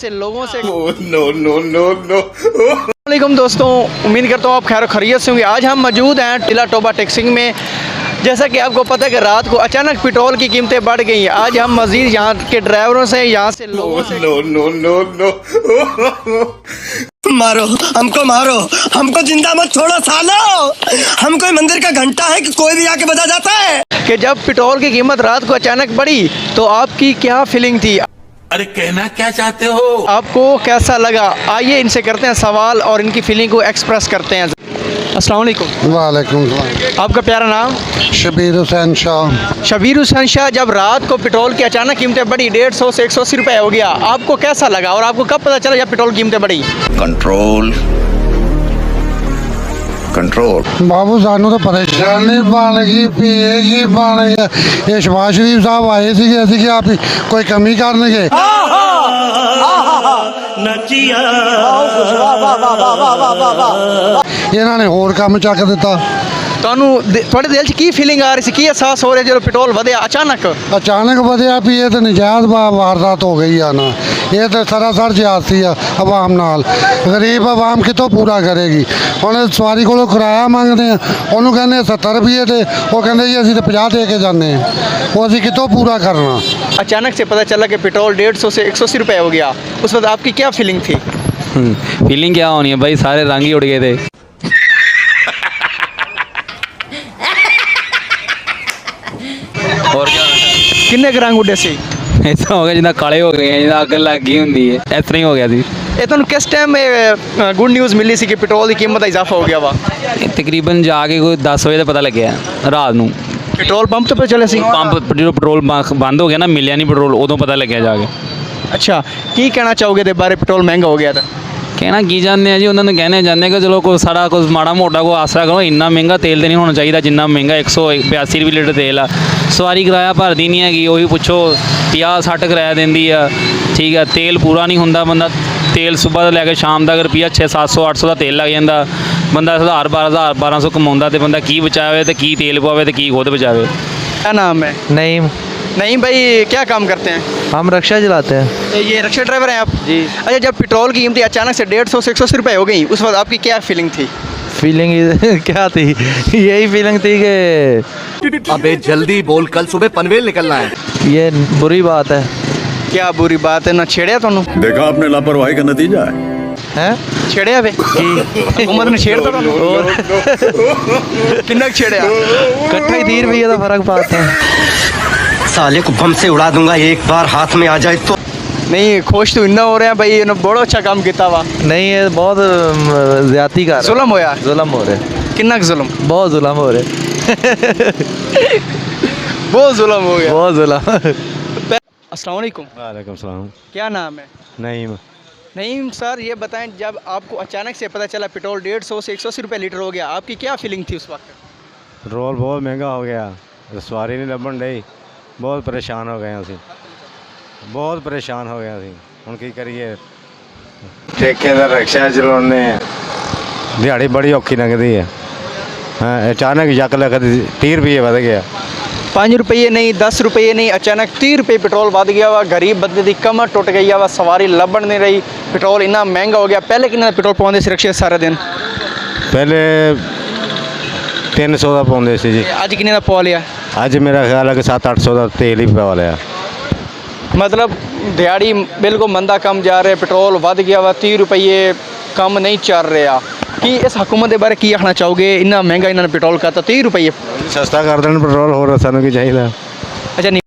से लोगों से नो नो नो नो वालेकुम दोस्तों, उम्मीद करता हूँ आप खैर खैरियत से होंगे। आज हम मौजूद हैं टिला टोबा टैक्सिंग में। जैसा कि आपको पता है कि रात को अचानक पेट्रोल की कीमतें बढ़ गई हैं। आज हम मज़ीद यहाँ के ड्राइवरों से, यहाँ से लोगों से नो नो नो नो मारो हमको जिंदा मत छोड़ो सालो। हम कोई मंदिर का घंटा है कि कोई भी आके बजा जाता है। कि जब पेट्रोल की कीमत रात को अचानक बढ़ी तो आपकी क्या फीलिंग थी, अरे कहना क्या चाहते हो? आपको कैसा लगा? आइए इनसे करते हैं सवाल और इनकी फीलिंग को एक्सप्रेस करते हैं। अस्सलाम वालेकुम। वालेकुम सलाम। आपका प्यारा नाम? शबीर हुसैन शाह। शबीर हुसैन शाह, जब रात को पेट्रोल की अचानक कीमतें बढ़ी 150 से 180 रुपए हो गया, आपको कैसा लगा और आपको कब पता चला जब पेट्रोल की कीमतें बढ़ी? कंट्रोल कंट्रोल बाबू सानू तो परेशानी बन गई पिएगी बन गया। ये शबाज शरीफ साहब आए थे ऐसी कि आप कोई कमी करने ਇਹਨਾਂ ਨੇ ਹੋਰ ਕੰਮ ਚੱਕ ਦਿੱਤਾ। ਤੁਹਾਨੂੰ ਤੁਹਾਡੇ ਦਿਲ 'ਚ ਕੀ ਫੀਲਿੰਗ ਆ ਰਹੀ ਸੀ, ਕੀ ਅਹਿਸਾਸ ਹੋ ਰਿਹਾ ਜਦੋਂ पेट्रोल ਵਧਿਆ ਅਚਾਨਕ? ਅਚਾਨਕ ਵਧਿਆ ਵੀ ਇਹ ਤਾਂ ਨਜਾਇਜ਼ ਵਾਰਦਾਤ ਹੋ ਗਈ ਆ ਨਾ। ਇਹ ਤਾਂ ਸਰਾਸਰ ਜਿਆਦਤੀ ਆ ਆਵਾਮ ਨਾਲ। ਗਰੀਬ ਆਵਾਮ ਕਿਤੋਂ ਪੂਰਾ ਕਰੇਗੀ? ਹੁਣ ਸਵਾਰੀ ਕੋਲੋਂ ਕਿਰਾਇਆ ਮੰਗਦੇ ਆ, ਉਹਨੂੰ ਕਹਿੰਦੇ 70 ਰੁਪਏ ਤੇ ਉਹ ਕਹਿੰਦੇ ਜੀ ਅਸੀਂ ਤਾਂ 50 ਦੇ ਕੇ ਜਾਂਦੇ ਆ। ਉਹ ਅਸੀਂ ਕਿਤੋਂ ਪੂਰਾ ਕਰਨਾ? अचानक से पता चला कि पेट्रोल 150 से 180 रुपए हो गया, उस वक्त आपकी क्या फीलिंग थी? फीलिंग क्या होनी है भाई, सारे रंग ही उड़ गए थे। और क्या किन्ने के रंग उड़े सी? ऐसा हो गया जिदा काले हो गए हैं, जिदा अग लग गई होंगी है, इस तरह ही हो गया सी। ਇਹ ਤੁਹਾਨੂੰ ਕਿਸ ਟਾਈਮ ਗੁੱਡ ਨਿਊਜ਼ ਮਿਲੀ ਸੀ ਕਿ ਪੈਟਰੋਲ ਦੀ ਕੀਮਤ ਦਾ ਇਜ਼ਾਫਾ ਹੋ ਗਿਆ ਵਾ? तकरीबन जाके कोई 10 बजे पता लगे रात ਨੂੰ। ਪੈਟਰੋਲ ਪੰਪ ਤੋਂ ਪਤਾ ਚੱਲਿਆ ਸੀ? ਪੰਪ ਜਦੋਂ ਪੈਟਰੋਲ ਬੰਦ ਹੋ ਗਿਆ ਨਾ, ਮਿਲਿਆ ਨਹੀਂ ਪੈਟਰੋਲ, ਉਦੋਂ ਪਤਾ ਲੱਗਿਆ ਜਾ ਕੇ। ਅੱਛਾ, ਕੀ ਕਹਿਣਾ ਚਾਹੋਗੇ ਦੇ ਬਾਰੇ ਪੈਟਰੋਲ ਮਹਿੰਗਾ ਹੋ ਗਿਆ ਤਾਂ? ਕਹਿਣਾ ਕੀ ਚਾਹੁੰਦੇ ਆ ਜੀ, ਉਹਨਾਂ ਨੂੰ ਕਹਿਣੇ ਚਾਹੁੰਦੇ ਕਿ ਚਲੋ ਕੋਈ ਸਾਰਾ ਕੁਝ ਮਾੜਾ ਮੋਟਾ ਕੋਈ ਆਸਰਾ ਕਰੋ। ਇੰਨਾ ਮਹਿੰਗਾ ਤੇਲ ਤਾਂ ਨਹੀਂ ਹੋਣਾ ਚਾਹੀਦਾ ਜਿੰਨਾ ਮਹਿੰਗਾ 182 ਰੁਪਏ ਲੀਟਰ ਤੇਲ ਆ। ਸਵਾਰੀ ਕਿਰਾਇਆ ਭਰਦੀ ਨਹੀਂ ਹੈਗੀ, ਉਹੀ ਪੁੱਛੋ 50-60 ਕਿਰਾਇਆ ਦਿੰਦੀ ਆ। ਠੀਕ ਆ, ਤੇਲ ਪੂਰਾ ਨਹੀਂ ਹੁੰਦਾ। ਬੰਦਾ ਤੇਲ ਸਵੇਰ ਤੋਂ ਲੈ ਕੇ ਸ਼ਾਮ ਤੱਕ ਰੁਪਈਆ 600-700-800 ਦਾ ਤੇਲ ਲੱਗ ਜਾਂਦਾ। ਬੰਦਾ 1000-1200 ਕਮਾਉਂਦਾ ਤੇ ਬੰਦਾ ਕੀ ਬਚਾਵੇ ਤੇ ਕੀ ਤੇਲ ਪਵਾਵੇ ਤੇ ਕੀ ਖੁਦ ਬਚਾਵੇ। क्या नाम है? नहीं, नहीं भाई, क्या काम करते हैं? हम रक्षा चलाते हैं। ये रक्षा ड्राइवर हैं आप जी। अच्छा, जब पेट्रोल की कीमतें अचानक से 150 से 180 रुपए हो गई, उस वक्त आपकी क्या फीलिंग थी? फीलिंग क्या थी? यही फीलिंग थी कि अबे जल्दी बोल, कल सुबह पनवेल निकलना है। ये बुरी बात है। क्या बुरी बात है? ना छेड़िया तुहानू? देखा आपने लापरवाही का नतीजा है। हैं? छेड़िया वे हुकूमत ने छेड़ता तुहानू? किन्ना छेड़िया? इकट्ठा ही 30 रुपये का फर्क पाता है। साले को बम से उड़ा दूंगा एक बार हाथ में आ जाए तो। नहीं, खुश तो इन्ना हो रहे हैं भाई, इन्होंने बड़ा अच्छा काम किया वा। नहीं, ये बहुत ज्यादती का जुल्म होया? जुल्म हो रहे, किन्ना जुल्म? बहुत जुल्म हो रहे, बहुत जुल्म हो गया। बहुत जुल्म। अस्सलाम वालेकुम। वालेकुम सलाम। क्या नाम है? नहीं नईम सर, ये बताएं, जब आपको अचानक से पता चला पेट्रोल 150 से 180 रुपए लीटर हो गया, आपकी क्या फीलिंग थी उस वक्त? पेट्रोल बहुत महंगा हो गया, सवारी नहीं ਲੱਭਣ ਡਈ, ਬਹੁਤ ਪਰੇਸ਼ਾਨ ਹੋ ਗਏ ਅਸੀਂ, ਬਹੁਤ ਪਰੇਸ਼ਾਨ ਹੋ ਗਏ ਅਸੀਂ। ਹੁਣ ਕੀ ਕਰੀਏ? ਠੇਕੇ ਦਾ ਰਕਸ਼ਾ ਚਲਾਉਂਦੇ ਆ, ਦਿਹਾੜੀ ਬੜੀ ਔਖੀ ਲੰਘਦੀ ਹੈ। ਹਾਂ, ਅਚਾਨਕ ਯੱਕ ਲੱਗਦੀ 30 ਰੁਪਏ ਵਧ ਗਿਆ। 5 रुपये नहीं, 10 रुपये नहीं, अचानक 30 रुपये पेट्रोल वध गया वा। गरीब बंदे की कमर टुट गई वा, सवारी लभण नहीं रही, पेट्रोल इन्ना महंगा हो गया। पहले कितना पेट्रोल पाते सी रिक्शे सारे दिन? ਪਹਿਲੇ 300 ਦਾ ਪਾਉਂਦੇ ਸੀ ਜੀ, अज किन्ने दा पा लिया? ਅੱਜ ਮੇਰਾ ਖਿਆਲ ਹੈ ਕਿ 700-800 ਦਾ ਤੇਲ ਹੀ ਪਵਾ ਲਿਆ। मतलब दिहाड़ी बिल्कुल मंदा कम जा रहा है, पेट्रोल वध गया वा, 30 रुपये कम नहीं चल रहा। कि इस हुकूमत के बारे की आखना चाहोगे? इन्ना महंगा इन्होंने पेट्रोल करता 30 रुपये। ਸਸਤਾ ਕਰ ਦੇਣ ਪੈਟਰੋਲ, ਹੋਰ ਸਾਨੂੰ ਕੀ ਚਾਹੀਦਾ? अच्छा नहीं